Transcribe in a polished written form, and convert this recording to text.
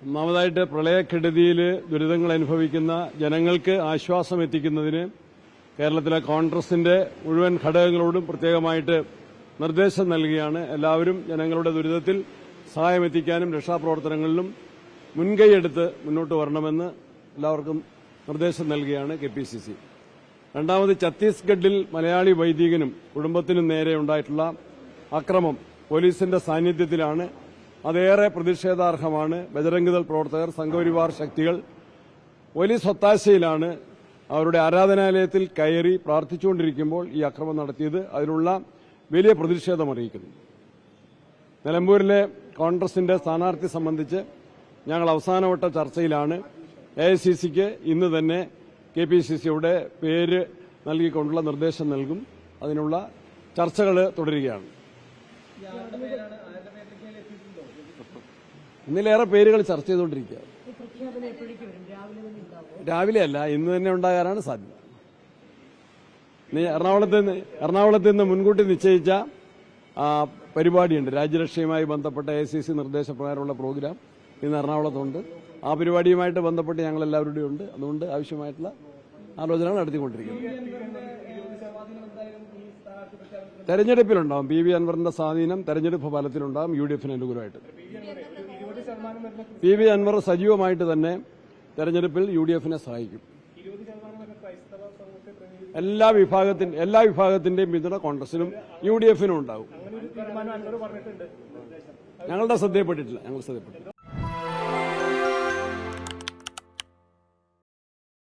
ഒന്നാമതായിട്ട് പ്രളയക്കെടുതിയിൽ ദുരിതങ്ങൾ അനുഭവിക്കുന്ന ജനങ്ങൾക്ക് ആശ്വാസം എത്തിക്കുന്നതിന് കേരളത്തിലെ കോൺഗ്രസിന്റെ മുഴുവൻ ഘടകങ്ങളോടും പ്രത്യേകമായിട്ട് നിർദ്ദേശം നൽകുകയാണ്. എല്ലാവരും ജനങ്ങളുടെ ദുരിതത്തിൽ സഹായമെത്തിക്കാനും രക്ഷാപ്രവർത്തനങ്ങളിലും മുൻകൈയെടുത്ത് മുന്നോട്ട് വരണമെന്ന് എല്ലാവർക്കും നിർദ്ദേശം നൽകുകയാണ് KPCC. രണ്ടാമത്, ഛത്തീസ്ഗഡിൽ മലയാളി വൈദികനും കുടുംബത്തിനും നേരെ ഉണ്ടായിട്ടുള്ള അക്രമം പോലീസിന്റെ സാന്നിധ്യത്തിലാണ്. അതേറെ പ്രതിഷേധാർഹമാണ്. ബജരംഗ് ദൾ പ്രവർത്തകർ, സംഘപരിവാർ ശക്തികൾ പോലീസ് ഒത്താശയിലാണ് അവരുടെ ആരാധനാലയത്തിൽ കയറി പ്രാർത്ഥിച്ചുകൊണ്ടിരിക്കുമ്പോൾ ഈ അക്രമം നടത്തിയത്. അതിനുള്ള വലിയ പ്രതിഷേധം അറിയിക്കുന്നു. നിലമ്പൂരിലെ കോൺഗ്രസിന്റെ സ്ഥാനാർത്ഥി സംബന്ധിച്ച് ഞങ്ങൾ അവസാനവട്ട ചർച്ചയിലാണ്. AICCക്ക് ഇന്ന് തന്നെ KPCCയുടെ പേര് നൽകിക്കൊണ്ടുള്ള നിർദ്ദേശം നൽകും. അതിനുള്ള ചർച്ചകൾ തുടരുകയാണ്. ഇന്നിലേറെ പേരുകൾ ചർച്ച ചെയ്തുകൊണ്ടിരിക്കുകയാണ്. രാവിലെയല്ല, ഇന്ന് തന്നെ ഉണ്ടാകാനാണ് സാധ്യത. എറണാകുളത്ത് നിന്ന് മുൻകൂട്ടി നിശ്ചയിച്ച പരിപാടിയുണ്ട്. രാജ്യരക്ഷയുമായി ബന്ധപ്പെട്ട AICC നിർദ്ദേശപ്രകാരമുള്ള പ്രോഗ്രാം ഇന്ന് എറണാകുളത്തുണ്ട്. ആ പരിപാടിയുമായിട്ട് ബന്ധപ്പെട്ട് ഞങ്ങൾ എല്ലാവരുടെയും ഉണ്ട്. അതുകൊണ്ട് ആവശ്യമായിട്ടുള്ള ആലോചനകൾ നടത്തിക്കൊണ്ടിരിക്കുന്നു. തെരഞ്ഞെടുപ്പിലുണ്ടാവും. PV അൻവറിന്റെ സ്വാധീനം തെരഞ്ഞെടുപ്പ് ഫലത്തിലുണ്ടാകും. UDFന് അനുകൂലമായിട്ട് PV അൻവർ സജീവമായിട്ട് തന്നെ തെരഞ്ഞെടുപ്പിൽ UDFനെ സഹായിക്കും. എല്ലാ വിഭാഗത്തിന്റെയും പിന്തുണ കോൺഗ്രസിനും UDFനും ഉണ്ടാവും. ഞങ്ങളുടെ ശ്രദ്ധയിൽപ്പെട്ടിട്ടില്ല.